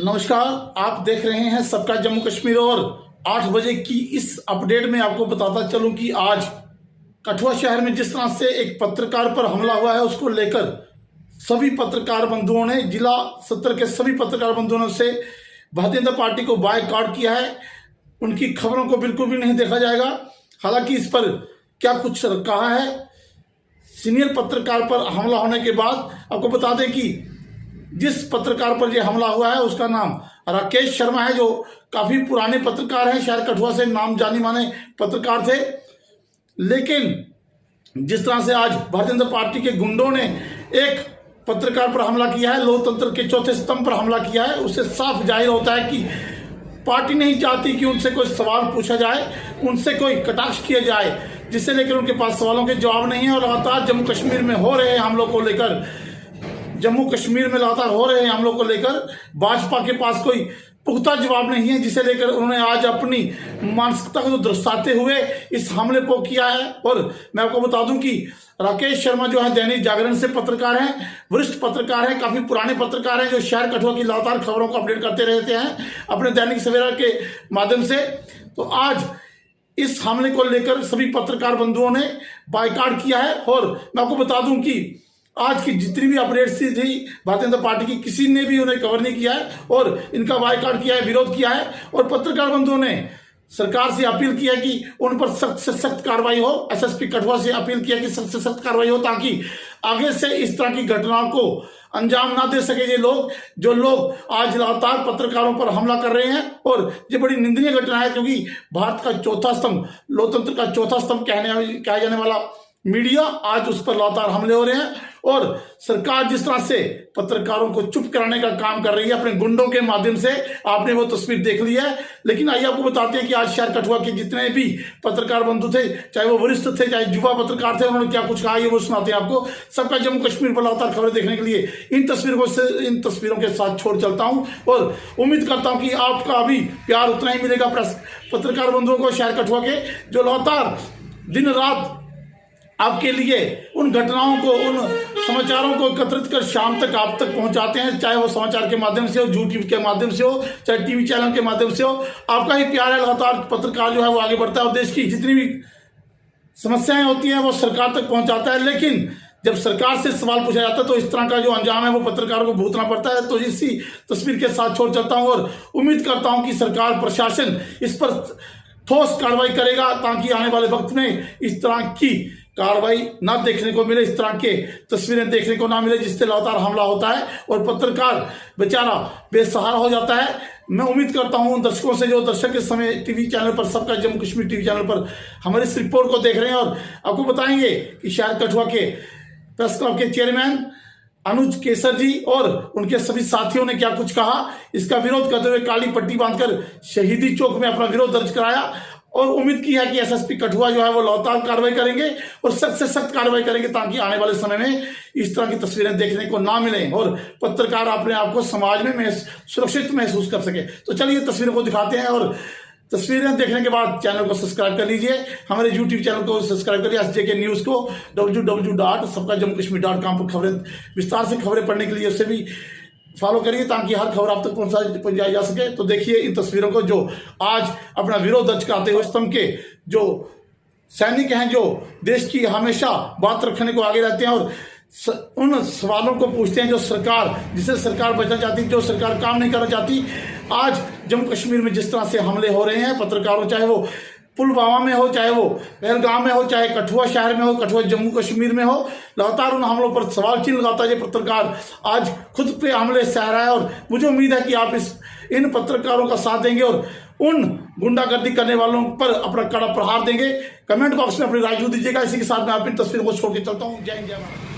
नमस्कार, आप देख रहे हैं सबका जम्मू कश्मीर और 8 बजे की इस अपडेट में आपको बताता चलूं कि आज कठुआ शहर में जिस तरह से एक पत्रकार पर हमला हुआ है उसको लेकर सभी पत्रकार बंधुओं ने, जिला सत्र के सभी पत्रकार बंधुओं से भारतीय जनता पार्टी को बायकॉट किया है। उनकी खबरों को बिल्कुल भी नहीं देखा जाएगा। हालांकि इस पर क्या कुछ कहा है सीनियर पत्रकार पर हमला होने के बाद, आपको बता दें कि जिस पत्रकार पर यह हमला हुआ है उसका नाम राकेश शर्मा है, जो काफी पुराने पत्रकार हैं, शायद कठुआ से नाम जाने माने पत्रकार थे। लेकिन जिस तरह से आज भारतीय जनता पार्टी के गुंडों ने एक पत्रकार पर हमला किया है, लोकतंत्र के चौथे स्तंभ पर हमला किया है, उससे साफ जाहिर होता है कि पार्टी नहीं चाहती कि उनसे कोई सवाल पूछा जाए, उनसे कोई कटाक्ष किया जाए, जिससे लेकर उनके पास सवालों के जवाब नहीं है। और लगातार जम्मू कश्मीर में हो रहे हमलों को लेकर हमलों को लेकर भाजपा के पास कोई पुख्ता जवाब नहीं है, जिसे लेकर उन्होंने आज अपनी मानसिकता को दर्शाते हुए इस हमले को किया है। और मैं आपको बता दूं कि राकेश शर्मा जो है दैनिक जागरण से पत्रकार हैं, वरिष्ठ पत्रकार हैं, काफी पुराने पत्रकार हैं, जो शहर कठुआ की लगातार खबरों को अपडेट करते रहते हैं अपने दैनिक सवेरा के माध्यम से। तो आज इस हमले को लेकर सभी पत्रकार बंधुओं ने बायकॉट किया है। और मैं आपको बता दूं कि आज की जितनी भी अपडेट्स थी भारतीय जनता पार्टी की, किसी ने भी उन्हें कवर नहीं किया है और इनका बायकॉट किया है, विरोध किया है। और पत्रकार बंधुओं ने सरकार से अपील किया कि उन पर सख्त से सख्त कार्रवाई हो। एसएसपी कठुआ से अपील किया कि सख्त से सख्त कार्रवाई हो, ताकि आगे से इस तरह की घटनाओं को अंजाम ना दे सके ये लोग, जो लोग आज लगातार पत्रकारों पर हमला कर रहे हैं। और ये बड़ी निंदनीय घटना है, क्योंकि भारत का चौथा स्तंभ, लोकतंत्र का चौथा स्तंभ कहा जाने वाला मीडिया, आज उस पर लगातार हमले हो रहे हैं। और सरकार जिस तरह से पत्रकारों को चुप कराने का काम कर रही है अपने गुंडों के माध्यम से, आपने वो तस्वीर देख ली है। लेकिन आइए आपको बताते हैं कि आज शहर कठुआ के जितने भी पत्रकार बंधु थे, चाहे वो वरिष्ठ थे चाहे युवा पत्रकार थे, उन्होंने क्या कुछ कहा ये वो सुनाते हैं आपको। सबका जम्मू कश्मीर पर लगातार खबरें देखने के लिए इन तस्वीरों के साथ छोड़ चलता हूं और उम्मीद करता हूं कि आपका भी प्यार उतना ही मिलेगा पत्रकार बंधुओं को शहर कठुआ के, जो लगातार दिन रात आपके लिए उन घटनाओं को, उन समाचारों को एकत्रित कर शाम तक आप तक पहुंचाते हैं, चाहे वो समाचार के माध्यम से हो, यूट्यूब के माध्यम से हो, चाहे टीवी चैनल के माध्यम से हो। आपका ही प्यार है, लगातार पत्रकार जो है वो आगे बढ़ता है और देश की जितनी भी समस्याएं होती हैं वो सरकार तक पहुंचाता है। लेकिन जब सरकार से सवाल पूछा जाता है तो इस तरह का जो अंजाम है वो पत्रकारों को भुगतना पड़ता है। तो इसी तस्वीर के साथ छोड़ चलता हूं और उम्मीद करता हूं कि सरकार, प्रशासन इस पर ठोस कार्रवाई करेगा, ताकि आने वाले वक्त में इस तरह की कार्रवाई ना देखने को मिले, इस तरह के तस्वीरें देखने को ना मिले जिससे लगातार हमला होता है और पत्रकार बेचारा बेसहारा हो जाता है। मैं उम्मीद करता हूं दर्शकों से, जो दर्शक इस समय टीवी चैनल पर, सबका जम्मू कश्मीर टीवी चैनल पर हमारी इस रिपोर्ट को देख रहे हैं और आपको बताएंगे कि शहर कठुआ के प्रेस क्लब के चेयरमैन अनुज केसर जी और उनके सभी साथियों ने क्या कुछ कहा। इसका विरोध करते हुए काली पट्टी बांधकर शहीदी चौक में अपना विरोध दर्ज कराया और उम्मीद की है कि एसएसपी कठुआ जो है वो लगातार कार्रवाई करेंगे और सख्त से सख्त कार्रवाई करेंगे, ताकि आने वाले समय में इस तरह की तस्वीरें देखने को ना मिलें और पत्रकार अपने आप को समाज में सुरक्षित महसूस कर सके। तो चलिए तस्वीरों को दिखाते हैं और तस्वीरें देखने के बाद चैनल को सब्सक्राइब कर लीजिए, हमारे यूट्यूब चैनल को सब्सक्राइब करिए, SJK न्यूज़ को www.sabkajammuKashmir.com पर खबरें, विस्तार से खबरें पढ़ने के लिए उससे भी फॉलो करिए, ताकि हर खबर आप तक पहुंचाई जा सके। तो देखिए इन तस्वीरों को, जो आज अपना विरोध दर्ज कराते हुए स्तंभ के जो सैनिक हैं, जो देश की हमेशा बात रखने को आगे रहते हैं और उन सवालों को पूछते हैं जो सरकार, जिसे सरकार बचना चाहती, जो सरकार काम नहीं करना चाहती। आज जम्मू कश्मीर में जिस तरह से हमले हो रहे हैं पत्रकारों, चाहे वो पुलवामा में हो, चाहे वो पहलगाम में हो, चाहे कठुआ शहर में हो, कठुआ जम्मू कश्मीर में हो, लगातार उन हमलों पर सवाल चिन्ह लगाता है ये पत्रकार आज खुद पे हमले सह रहा है। और मुझे उम्मीद है कि आप इन पत्रकारों का साथ देंगे और उन गुंडागर्दी करने वालों पर अपना कड़ा प्रहार देंगे। कमेंट बॉक्स में अपनी राय दीजिएगा। इसी के साथ मैं अपनी तस्वीर को छोड़ के चलता हूँ। जय हिंद, जय भारत।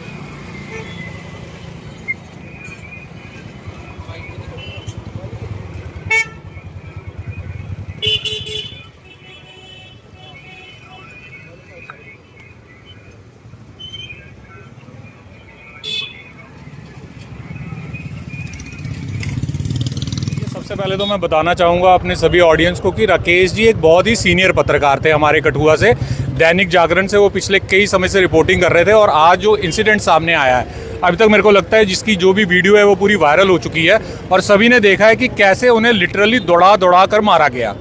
सबसे पहले तो मैं बताना चाहूँगा अपने सभी ऑडियंस को कि राकेश जी एक बहुत ही सीनियर पत्रकार थे हमारे कठुआ से, दैनिक जागरण से वो पिछले कई समय से रिपोर्टिंग कर रहे थे और आज जो इंसिडेंट सामने आया है, अभी तक मेरे को लगता है जिसकी जो भी वीडियो है वो पूरी वायरल हो चुकी है और सभी ने देखा है कि कैसे उन्हें लिटरली दौड़ा दौड़ा कर मारा गया।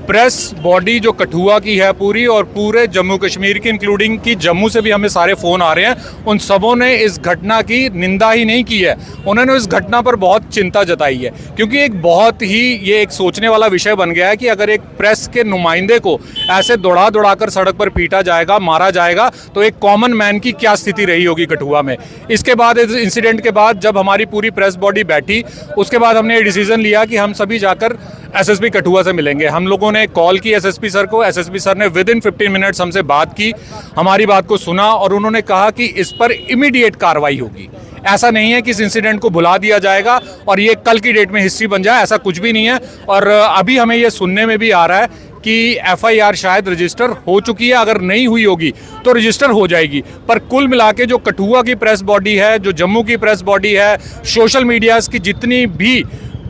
प्रेस बॉडी जो कठुआ की है पूरी और पूरे जम्मू कश्मीर की इंक्लूडिंग कि जम्मू से भी हमें सारे फ़ोन आ रहे हैं, उन सबों ने इस घटना की निंदा ही नहीं की है, उन्होंने इस घटना पर बहुत चिंता जताई है। क्योंकि एक बहुत ही ये एक सोचने वाला विषय बन गया है कि अगर एक प्रेस के नुमाइंदे को ऐसे दौड़ा दौड़ा कर सड़क पर पीटा जाएगा, मारा जाएगा, तो एक कॉमन मैन की क्या स्थिति रही होगी कठुआ में। इसके बाद इस इंसिडेंट के बाद जब हमारी पूरी प्रेस बॉडी बैठी, उसके बाद हमने ये डिसीजन लिया कि हम सभी जाकर एसएसपी कठुआ से मिलेंगे। हम लोगों ने कॉल की एसएसपी सर को, एसएसपी सर ने विदिन 15 मिनट्स हमसे बात की, हमारी बात को सुना और उन्होंने कहा कि इस पर इमीडिएट कार्रवाई होगी। ऐसा नहीं है कि इस इंसिडेंट को भुला दिया जाएगा और ये कल की डेट में हिस्ट्री बन जाए, ऐसा कुछ भी नहीं है। और अभी हमें ये सुनने में भी आ रहा है कि एफआईआर शायद रजिस्टर हो चुकी है, अगर नहीं हुई होगी तो रजिस्टर हो जाएगी। पर कुल मिला के जो कठुआ की प्रेस बॉडी है, जो जम्मू की प्रेस बॉडी है, सोशल मीडियाज़ की जितनी भी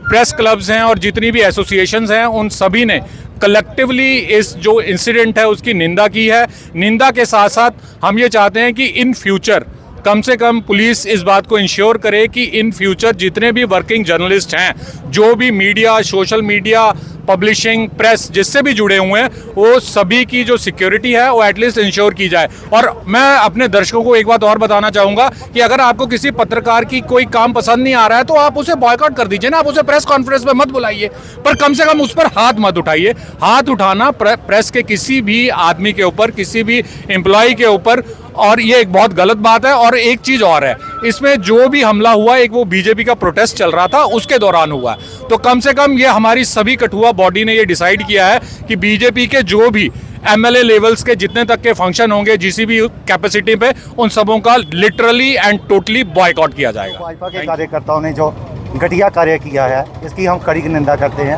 प्रेस क्लब्स हैं और जितनी भी एसोसिएशंस हैं, उन सभी ने कलेक्टिवली इस जो इंसिडेंट है उसकी निंदा की है। निंदा के साथ साथ हम ये चाहते हैं कि इन फ्यूचर कम से कम पुलिस इस बात को इंश्योर करे कि इन फ्यूचर जितने भी वर्किंग जर्नलिस्ट हैं, जो भी media, social media, publishing, press जिससे भी जुड़े हुए हैं, वो सभी की जो सिक्योरिटी है वो एटलीस्ट इंश्योर की जाए। और मैं अपने दर्शकों को एक बात और बताना चाहूँगा कि अगर आपको किसी पत्रकार की कोई काम पसंद नहीं आ रहा है तो आप उसे बॉयकॉट कर दीजिए ना, आप उसे प्रेस कॉन्फ्रेंस में मत बुलाइए, पर कम से कम उस पर हाथ मत उठाइए। हाथ उठाना प्रेस के किसी भी आदमी के ऊपर, किसी भी एम्प्लॉय के ऊपर, और ये एक बहुत गलत बात है। और एक चीज़ और है, इसमें जो भी हमला हुआ एक वो बीजेपी का प्रोटेस्ट चल रहा था उसके दौरान हुआ, तो कम से कम ये हमारी सभी कठुआ बॉडी ने ये डिसाइड किया है कि बीजेपी के जो भी एमएलए लेवल्स के जितने तक के फंक्शन होंगे जिसी भी कैपेसिटी पे, उन सबों का लिटरली एंड टोटली बॉयकॉट किया जाएगा। भाजपा के कार्यकर्ताओं ने जो घटिया कार्य किया है इसकी हम कड़ी निंदा करते हैं।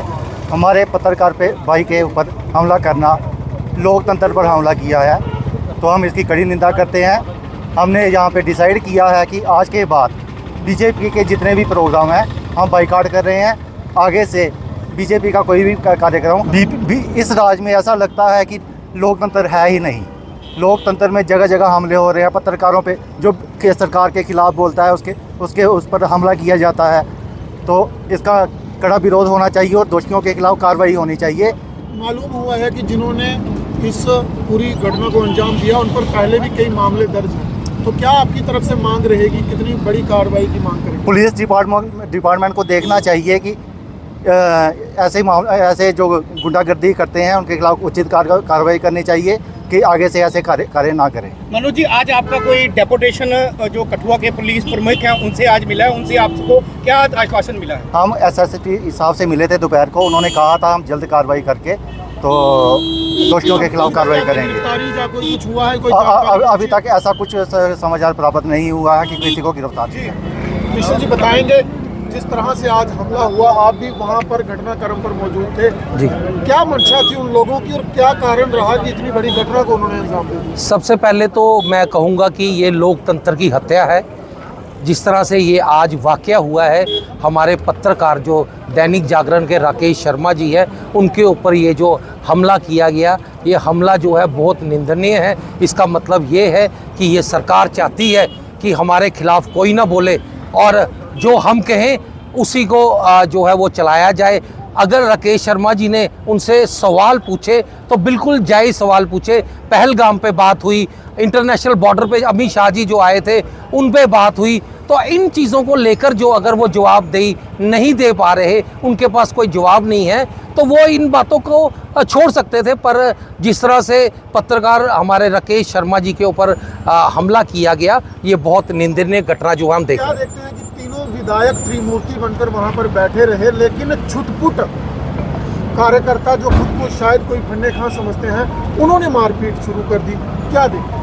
हमारे पत्रकार पे भाई के ऊपर हमला करना, लोकतंत्र पर हमला किया है, तो हम इसकी कड़ी निंदा करते हैं। हमने यहाँ पे डिसाइड किया है कि आज के बाद बीजेपी के जितने भी प्रोग्राम हैं हम बाइकआउट कर रहे हैं। आगे से बीजेपी का कोई भी कार्यक्रम इस राज्य में ऐसा लगता है कि लोकतंत्र है ही नहीं। लोकतंत्र में जगह जगह हमले हो रहे हैं, पत्रकारों पे जो के सरकार के खिलाफ बोलता है उसके उस पर हमला किया जाता है, तो इसका कड़ा विरोध होना चाहिए और दोषियों के खिलाफ कार्रवाई होनी चाहिए। मालूम हुआ है कि जिन्होंने इस पूरी घटना को अंजाम दिया उन पर पहले भी कई मामले दर्ज हैं, तो क्या आपकी तरफ से मांग रहेगी, कितनी बड़ी कार्रवाई की मांग करेंगे? पुलिस डिपार्टमेंट को देखना चाहिए कि ऐसे जो गुंडागर्दी करते हैं उनके खिलाफ उचित कार्रवाई करनी चाहिए कि आगे से ऐसे कार्य ना करें। मनोज जी, आज आपका कोई डेपुटेशन जो कठुआ के पुलिस प्रमुख हैं उनसे आज मिला है, उनसे आपको क्या आश्वासन मिला है? हम एसएसपी साहब से मिले थे दोपहर को, उन्होंने कहा था हम जल्द कार्रवाई करके तो दोषियों के खिलाफ कार्रवाई करेंगे। कुछ हुआ है? अभी तक ऐसा कुछ समाचार प्राप्त नहीं हुआ है कि किसी को गिरफ्तार किया। मिश्र जी बताएंगे, जिस तरह से आज हमला हुआ, आप भी वहां पर घटनाक्रम पर मौजूद थे जी, क्या मंशा थी उन लोगों की और क्या कारण रहा कि इतनी बड़ी घटना को उन्होंने अंजाम दिया? सबसे पहले तो मैं कहूँगा कि ये लोकतंत्र की हत्या है। जिस तरह से ये आज वाक़या हुआ है, हमारे पत्रकार जो दैनिक जागरण के राकेश शर्मा जी हैं, उनके ऊपर ये जो हमला किया गया, ये हमला जो है बहुत निंदनीय है। इसका मतलब ये है कि ये सरकार चाहती है कि हमारे खिलाफ कोई ना बोले और जो हम कहें उसी को जो है वो चलाया जाए। अगर राकेश शर्मा जी ने उनसे सवाल पूछे तो बिल्कुल जायज़ सवाल पूछे। पहलगाम पे बात हुई, इंटरनेशनल बॉर्डर पे अमित शाह जी जो आए थे उन पे बात हुई, तो इन चीज़ों को लेकर जो अगर वो जवाबदेही नहीं दे पा रहे, उनके पास कोई जवाब नहीं है, तो वो इन बातों को छोड़ सकते थे। पर जिस तरह से पत्रकार हमारे राकेश शर्मा जी के ऊपर हमला किया गया, ये बहुत निंदनीय घटना जो हम देख रहे हैं। तीनों विधायक त्रिमूर्ति बनकर वहां पर बैठे रहे, लेकिन छुटपुट कार्यकर्ता जो खुद को शायद कोई फन्ने खां समझते हैं, उन्होंने मारपीट शुरू कर दी। क्या देखते?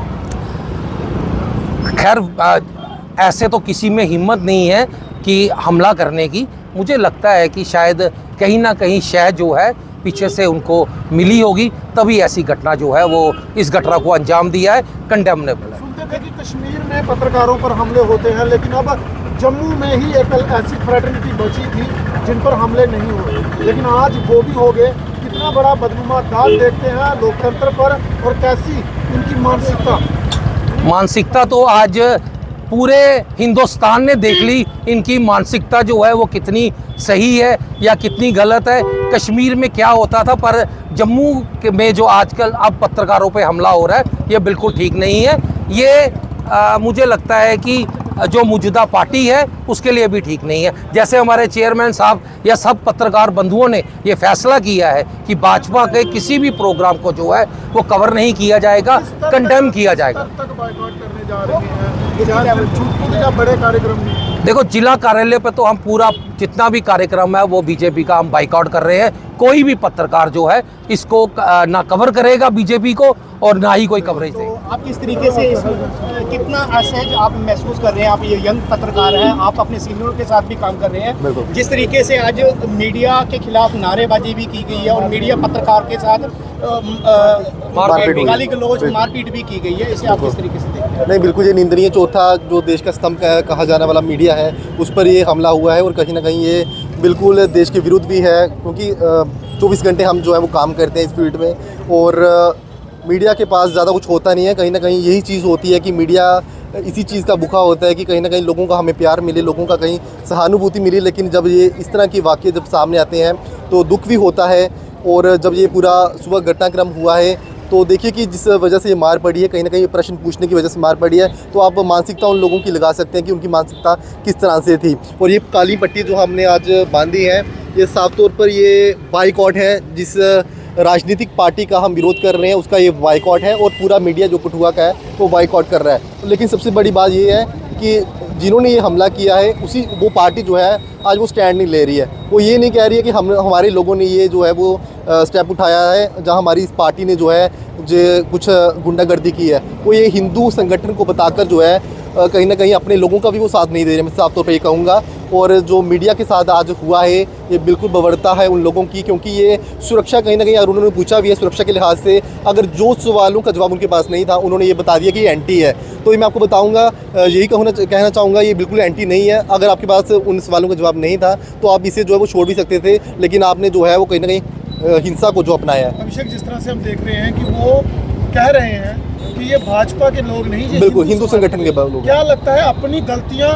खैर ऐसे तो किसी में हिम्मत नहीं है कि हमला करने की। मुझे लगता है कि शायद कहीं ना कहीं शय जो है पीछे से उनको मिली होगी, तभी ऐसी घटना जो है वो इस घटना को अंजाम दिया है। कंडेमनेबल है। सुनते थे कि कश्मीर में पत्रकारों पर हमले होते हैं, लेकिन अब जम्मू में ही एक ऐसी फ्रेटर्निटी बची थी जिन पर हमले नहीं हुए, लेकिन आज वो भी हो गए। कितना बड़ा बदनुमा दाग देखते हैं लोकतंत्र पर और कैसी इनकी मानसिकता तो आज पूरे हिंदुस्तान ने देख ली इनकी मानसिकता जो है वो कितनी सही है या कितनी गलत है। कश्मीर में क्या होता था, पर जम्मू में जो आजकल अब पत्रकारों पे हमला हो रहा है ये बिल्कुल ठीक नहीं है। ये मुझे लगता है कि जो मौजूदा पार्टी है उसके लिए भी ठीक नहीं है। जैसे हमारे चेयरमैन साहब या सब पत्रकार बंधुओं ने ये फैसला किया है कि भाजपा के किसी भी प्रोग्राम को जो है वो कवर नहीं किया जाएगा, कंडेम किया जाएगा। बड़े कार्यक्रम देखो, जिला कार्यालय पे तो हम पूरा जितना भी कार्यक्रम है वो बीजेपी का हम बाइकआउट कर रहे हैं। कोई भी पत्रकार जो है इसको ना कवर करेगा बीजेपी को और ना ही कोई कवरेज देगा। तो आप किस तरीके से कितना असहज आप महसूस कर रहे हैं? आप ये यंग पत्रकार हैं, आप अपने सीनियरों के साथ भी काम कर रहे हैं। जिस तरीके से आज मीडिया के खिलाफ नारेबाजी भी की गई है और मीडिया पत्रकार के साथ गाली गलौज मारपीट भी की गई है, इसे आप किस तरीके से देखते हैं? नहीं, बिल्कुल ये निंदनीय। चौथा जो देश का स्तंभ कहा जाने वाला मीडिया है उस पर ये हमला हुआ है और कहीं ना कहीं ये बिल्कुल देश के विरुद्ध भी है, क्योंकि 24 घंटे हम जो है वो काम करते हैं इस फील्ड में और मीडिया के पास ज़्यादा कुछ होता नहीं है। कहीं ना कहीं यही चीज़ होती है कि मीडिया इसी चीज़ का भूखा होता है कि कहीं ना कहीं लोगों का हमें प्यार मिले, लोगों का कहीं सहानुभूति मिले। लेकिन जब ये इस तरह के वाक़ये जब सामने आते हैं तो दुख भी होता है। और जब ये पूरा सुबह घटनाक्रम हुआ है तो देखिए कि जिस वजह से ये मार पड़ी है, कहीं ना कहीं प्रश्न पूछने की वजह से मार पड़ी है, तो आप मानसिकता उन लोगों की लगा सकते हैं कि उनकी मानसिकता किस तरह से थी। और ये काली पट्टी जो हमने आज बांधी है ये साफ तौर पर ये बाइकआउट है। जिस राजनीतिक पार्टी का हम विरोध कर रहे हैं उसका ये बाइकआउट है और पूरा मीडिया जो कठुआ का है वो बाइकआउट कर रहा है। लेकिन सबसे बड़ी बात ये है कि जिन्होंने ये हमला किया है वो पार्टी जो है आज वो स्टैंड नहीं ले रही है। वो ये नहीं कह रही है कि हमारे लोगों ने ये जो है वो स्टेप उठाया है जहां हमारी इस पार्टी ने जो है कुछ गुंडागर्दी की है। वो ये हिंदू संगठन को बताकर जो है कहीं ना कहीं अपने लोगों का भी वो साथ नहीं दे रहे। मैं साफ तौर पर ये कहूँगा। और जो मीडिया के साथ आज हुआ है ये बिल्कुल बवरता है उन लोगों की, क्योंकि ये सुरक्षा कहीं ना कहीं और उन्होंने पूछा भी है सुरक्षा के लिहाज से, अगर जो सवालों का जवाब उनके पास नहीं था उन्होंने ये बता दिया कि ये एंटी है। तो ये मैं आपको बताऊंगा, यही कहना चाहूँगा ये बिल्कुल एंटी नहीं है। अगर आपके पास उन सवालों का जवाब नहीं था तो आप इसे जो है वो छोड़ भी सकते थे, लेकिन आपने जो है वो कहीं ना कहीं हिंसा को जो अपनाया है। अभिषेक, जिस तरह से हम देख रहे हैं कि वो कह रहे हैं कि ये भाजपा के लोग नहीं, ये बिल्कुल हिंदू संगठन के लोग। क्या लगता है अपनी गलतियां,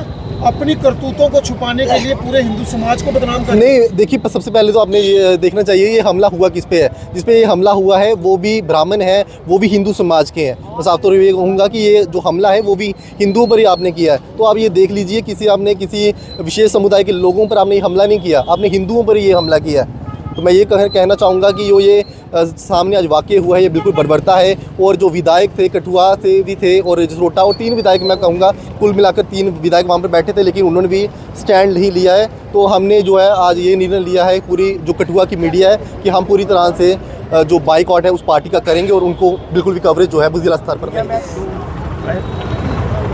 अपनी करतूतों को छुपाने के लिए पूरे हिंदू समाज को बदनाम कर? नहीं, देखिए सबसे पहले तो आपने ये देखना चाहिए ये हमला हुआ किस पे है। जिस पे ये हमला हुआ है वो भी ब्राह्मण है, वो भी हिंदू समाज के हैं। बस आप तो ये कहूँगा कि ये जो हमला है वो भी हिंदुओं पर ही आपने किया है। तो आप ये देख लीजिए आपने किसी विशेष समुदाय के लोगों पर आपने ये हमला नहीं किया, आपने हिंदुओं पर ही ये हमला किया है। तो मैं ये कहना चाहूँगा कि ये सामने आज वाक़या हुआ है ये बिल्कुल बर्बरता है। और जो विधायक थे कठुआ से भी थे और जसरोटा और 3 विधायक मैं कहूँगा कुल मिलाकर 3 विधायक वहाँ पर बैठे थे, लेकिन उन्होंने भी स्टैंड नहीं लिया है। तो हमने जो है आज ये निर्णय लिया है पूरी जो कठुआ की मीडिया है कि हम पूरी तरह से जो बाइकआउट है उस पार्टी का करेंगे और उनको बिल्कुल भी कवरेज जो है वो जिला स्तर पर करेंगे।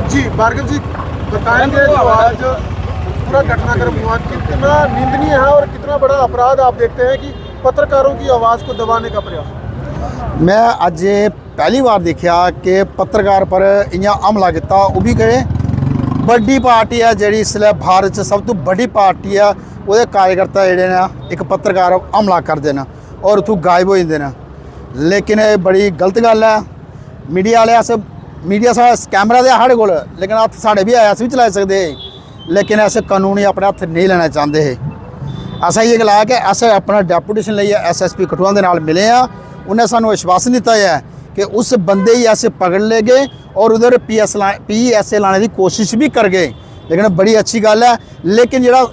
जी भार्गव जी बताएंगे जो आज पूरा घटनाक्रम हुआ कितना निंदनीय है और कितना बड़ा अपराध आप देखते हैं कि पत्रकारों की आवाज़ को दबाने का प्रयास? मैं अज पहली बार देखा कि पत्रकार पर इं हमला किया, वो भी कहे बड़ी पार्टी है जी इसलिए भारत से सब तो बड़ी पार्टी है, वो कार्यकर्ता जोड़े ने एक पत्रकार हमला करते हैं और उतों गायब हो जाते हैं। लेकिन ये बड़ी गलत गल है। मीडिया वाले अस मीडिया सा कैमरा दे साढ़े को, लेकिन हत्थ साढ़े भी आए, अस भी चला सकते, लेकिन ऐसे कानूनी अपने हत्थ नहीं लेना चाहते है। असा ये गलाया कि अस अपना डेपूटेशन लिए SSP कठुआ के नाल मिले हैं, उन्हें सानू आश्वासन दिता है कि उस बंदे ही ऐसे पकड़ ले गए और उधर PSA लाने की कोशिश भी कर गए। लेकिन बड़ी अच्छी गल है। लेकिन जो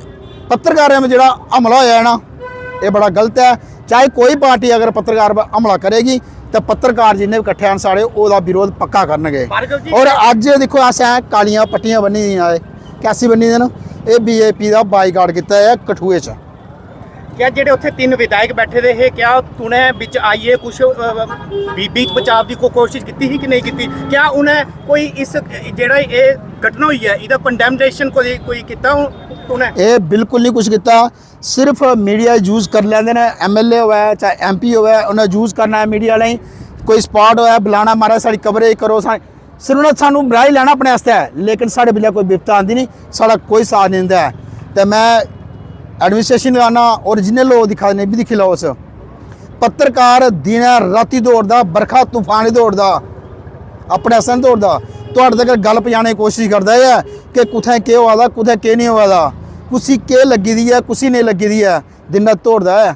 पत्रकारों में जो हमला होया है ना ये बड़ा गलत है। चाहे कोई पार्टी अगर पत्रकार पर हमला करेगी तो पत्रकार जिन्हें भी कट्ठे हैं सारे वो विरोध पक्का करनगे। और अज देखो अस कालियां पट्टियां बनी दी है, कैसी बनी दी ना, ये BJP का बाइकआउट किया है कठुए च। क्या जेडे उत्थे 3 विधायक बैठे थे है, क्या उन्हें बिच आइए कुछ बीच बचाव की कोशिश की ही कि नहीं की? क्या उन्हें कोई इस जेड़ा ये घटना हुई है इहदा कंडेमनेशन कोई किया उन्हें? ये बिल्कुल नहीं कुछ किया, सिर्फ मीडिया यूज़ कर लेंदे ने। MLA होवे चाहे MP होवे उन्हें यूज़ करना है मीडिया वाले, कोई स्पॉट होया बुलाना मारा साड़ी कवरेज करो, सिर्फ उन्हें सानू बराई लैना अपने आस्ते, लेकिन साढ़े बिल्ला कोई विपता आती नहीं, साड़ा कोई साथ नहीं दिंदा है। तो मैं एडमिनिस्ट्रेशन लगाना और जिन्हें लोग दिखा नहीं भी दिखी लो उस ਪੱਤਰਕਾਰ ਦਿਨਾਂ ਰਾਤੀ ਦੌੜਦਾ, ਬਰਖਾ ਤੂਫਾਨ ਦੌੜਦਾ, ਆਪਣੇ ਅਸਨ ਦੌੜਦਾ, ਤੁਹਾਡੇ तक गल पहुँचाने की कोशिश करता है कि कुत्थें केह् होआ दा, कुत्थें केह् नहीं होआ दा, कुसी केह् लगी दी है, कुसी नहीं लगी दी है, दिन रात दौड़दा है।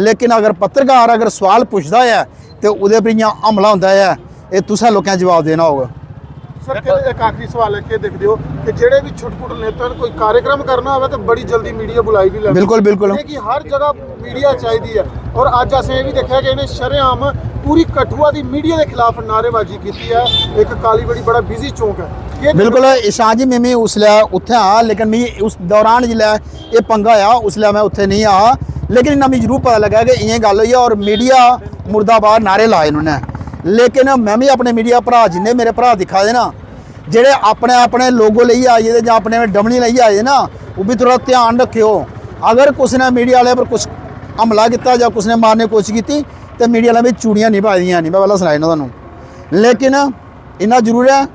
लेकिन अगर पत्रकार अगर सवाल पुछदा है तो उहदे पर इ'यां हमला होंदा है, ये तुसें लोकें जवाब देना होगा। सर एक आखिरी सवाल है कि देखते हो कि जेड़े भी छुटपुट नेता ने कोई कार्यक्रम करना हो तो बड़ी जल्दी मीडिया बुलाई भी लैंदे। बिल्कुल बिल्कुल कि हर जगह मीडिया चाहिए है और अज असें भी देखा कि इन्हें शरेआम पूरी कठुआ की मीडिया के खिलाफ नारेबाजी की है। एक काली बड़ी बड़ा बिजी चौक है। बिल्कुल ईशान जी, मैं उसलै उत्थे हाँ, लेकिन मैं उस दौरान जिसलै ये पंगा आया उसलै मैं उत्थे नहीं आ, लेकिन इन्ना मिगी जरूर पता लगा कि इ'यां गल हुई है और मीडिया मुर्दाबाद नारे लाए इन्होंने। लेकिन मैं भी अपने मीडिया भरा जिन्ने मेरे भरा दिखा दे ना, जेड़े अपने अपने लोगो लेइयै आए दे जां अपने डमनी लेइयै आए दे ना, वो भी थोड़ा ध्यान रखियो। अगर कुछ ने मीडिया वाले पर कुछ हमला किया जां कुछ ने मारने की कोशिश की तो मीडिया वाले में चूड़ियां नहीं पाई दियां, नहीं मैं पहले सनाई ना तुहानूं। लेकिन इन्ना जरूर है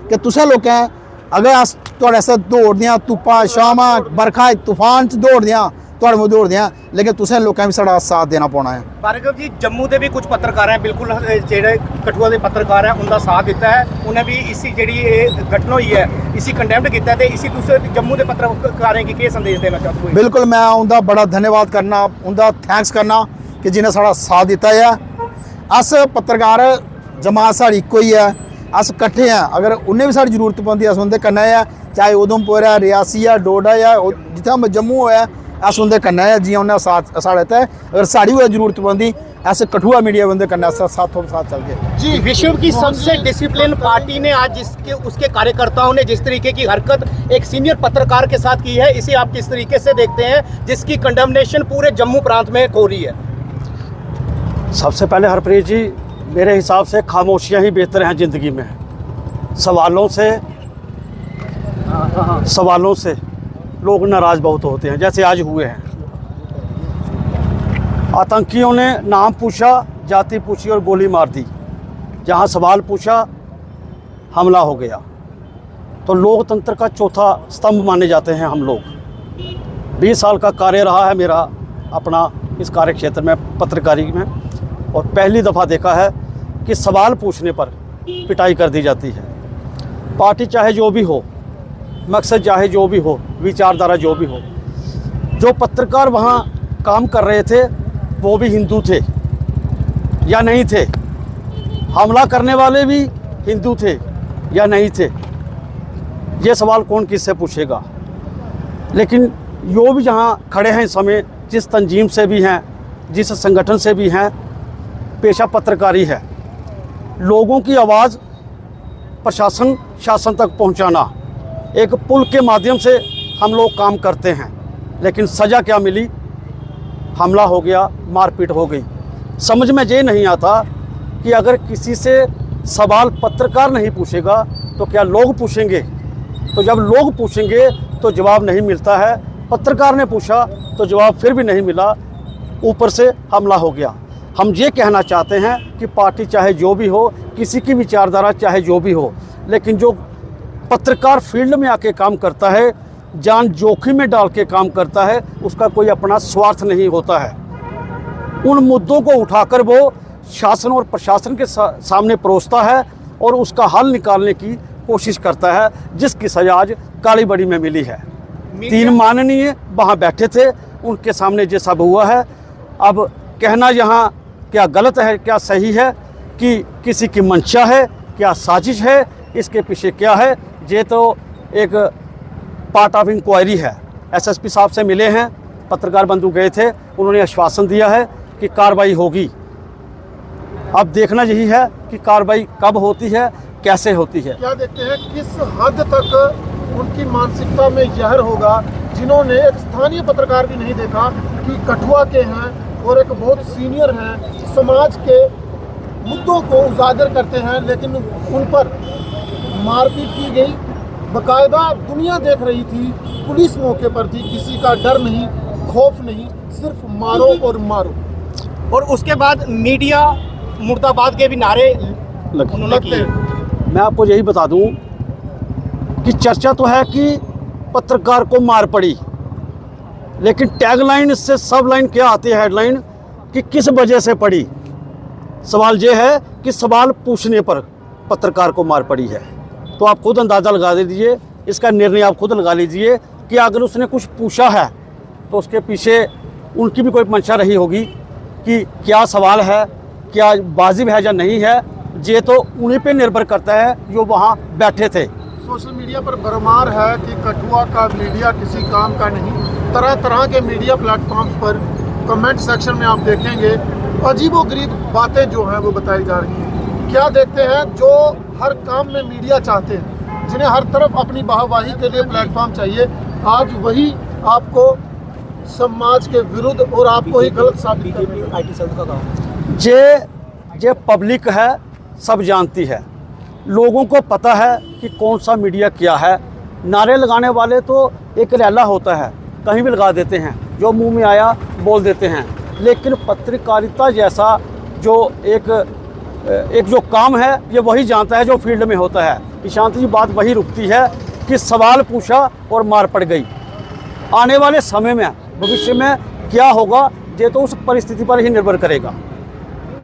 कि तुसें लोकें अगर अस तुहाड़े आस्तै दौड़दियां, धुप्पा छावां बरखा तूफान च दौड़दियां, तुहाड़े मूंह दौड़दियां, लेकिन तुसें लोकें भी साढ़ा साथ देना पौना है। भार्गव जी, जम्मू के भी कुछ पत्रकार हैं, बिल्कुल जेड़े कठुआ के पत्रकार हैं उनका साथ दिता है, उन्हें भी इसी जी घटना हुई है इसी कंडेम्ड किया है। इसी तुम जम्मू के पत्रकारें की क्या संदेश देना चाहते हो? बिल्कुल, मैं उनका बड़ा धन्यवाद करना, उनका थैंक्स करना कि जिन्हें साढ़ा साथ दिता है। अस पत्रकार जमात साड़ी इक्को ही है, अस कट्ठे हैं। अगर उन्हें भी साड़ी जरूरत पौंदी अस उनके कन्नै है, चाहे उधमपुर है, रियासी है, डोडा है, जितना जम्मू है अस उनके कन्नै है। जियां उन्हें साथ साढ़े ते अगर साड़ी होए जरूरत पौंदी अस कठुआ मीडिया उनके कन्नै साथों साथ चल गए। जी, विश्व की सबसे डिसिप्लिन पार्टी ने आज जिसके उसके कार्यकर्ताओं ने जिस तरीके की हरकत एक सीनियर पत्रकार के साथ की है, इसे आप किस तरीके से देखते हैं, जिसकी कंडेमनेशन पूरे जम्मू प्रांत में हो रही है? सबसे पहले हरप्रीत जी, मेरे हिसाब से खामोशियां ही बेहतर हैं ज़िंदगी में। सवालों से लोग नाराज़ बहुत होते हैं, जैसे आज हुए हैं। आतंकियों ने नाम पूछा, जाति पूछी और गोली मार दी। जहां सवाल पूछा हमला हो गया। तो लोकतंत्र का चौथा स्तंभ माने जाते हैं हम लोग। 20 साल का कार्य रहा है मेरा अपना इस कार्य क्षेत्र में, पत्रकारी में, और पहली दफ़ा देखा है कि सवाल पूछने पर पिटाई कर दी जाती है। पार्टी चाहे जो भी हो, मकसद चाहे जो भी हो, विचारधारा जो भी हो, जो पत्रकार वहाँ काम कर रहे थे वो भी हिंदू थे या नहीं थे, हमला करने वाले भी हिंदू थे या नहीं थे, ये सवाल कौन किससे पूछेगा। लेकिन यो भी जहाँ खड़े हैं इस समय, जिस तंजीम से भी हैं, जिस संगठन से भी हैं, पेशा पत्रकारी है। लोगों की आवाज़ प्रशासन शासन तक पहुंचाना, एक पुल के माध्यम से हम लोग काम करते हैं। लेकिन सज़ा क्या मिली? हमला हो गया, मारपीट हो गई। समझ में ये नहीं आता कि अगर किसी से सवाल पत्रकार नहीं पूछेगा तो क्या लोग पूछेंगे? तो जब लोग पूछेंगे तो जवाब नहीं मिलता है। पत्रकार ने पूछा तो जवाब फिर भी नहीं मिला, ऊपर से हमला हो गया। हम ये कहना चाहते हैं कि पार्टी चाहे जो भी हो, किसी की विचारधारा चाहे जो भी हो, लेकिन जो पत्रकार फील्ड में आके काम करता है, जान जोखिम में डाल के काम करता है, उसका कोई अपना स्वार्थ नहीं होता है। उन मुद्दों को उठाकर वो शासन और प्रशासन के सामने परोसता है और उसका हल निकालने की कोशिश करता है, जिसकी सजा आज काली बड़ी में मिली है। 3 माननीय वहाँ बैठे थे, उनके सामने ये सब हुआ है। अब कहना यहाँ क्या गलत है क्या सही है, कि किसी की मंशा है, क्या साजिश है, इसके पीछे क्या है, ये तो एक पार्ट ऑफ इंक्वायरी है। एसएसपी साहब से मिले हैं, पत्रकार बंधु गए थे, उन्होंने आश्वासन दिया है कि कार्रवाई होगी। अब देखना यही है कि कार्रवाई कब होती है, कैसे होती है। क्या देखते हैं किस हद तक उनकी मानसिकता में जहर होगा, जिन्होंने एक स्थानीय पत्रकार भी नहीं देखा कि कठुआ के हैं और एक बहुत सीनियर हैं, समाज के मुद्दों को उजागर करते हैं, लेकिन उन पर मारपीट की गई। बाकायदा दुनिया देख रही थी, पुलिस मौके पर थी, किसी का डर नहीं, खौफ नहीं, सिर्फ मारो और मारो। और उसके बाद मीडिया मुर्दाबाद के भी नारे लगते हैं। मैं आपको यही बता दूं कि चर्चा तो है कि पत्रकार को मार पड़ी, लेकिन टैगलाइन इससे सब लाइन क्या आती है, हेडलाइन कि किस वजह से पड़ी। सवाल ये है कि सवाल पूछने पर पत्रकार को मार पड़ी है। तो आप खुद अंदाज़ा लगा दीजिए, इसका निर्णय आप खुद लगा लीजिए कि अगर उसने कुछ पूछा है तो उसके पीछे उनकी भी कोई मंशा रही होगी कि क्या सवाल है, क्या वाजिब है या नहीं है। ये तो उन्हीं पे निर्भर करता है जो वहाँ बैठे थे। सोशल मीडिया पर भरमार है कि कठुआ का मीडिया किसी काम का नहीं। तरह तरह के मीडिया प्लेटफॉर्म्स पर कमेंट सेक्शन में आप देखेंगे अजीबोगरीब बातें जो हैं वो बताई जा रही हैं। क्या देखते हैं, जो हर काम में मीडिया चाहते हैं, जिन्हें हर तरफ अपनी वाहवाही के लिए प्लेटफॉर्म चाहिए, आज वही आपको समाज के विरुद्ध और आपको ही गलत साबित ये पब्लिक है, सब जानती है। लोगों को पता है कि कौन सा मीडिया क्या है। नारे लगाने वाले तो एक रैला होता है, कहीं भी लगा देते हैं, जो मुंह में आया बोल देते हैं। लेकिन पत्रकारिता जैसा जो एक जो काम है, ये वही जानता है जो फील्ड में होता है। ईशांत जी, बात वही रुकती है कि सवाल पूछा और मार पड़ गई। आने वाले समय में, भविष्य में क्या होगा, ये तो उस परिस्थिति पर ही निर्भर करेगा।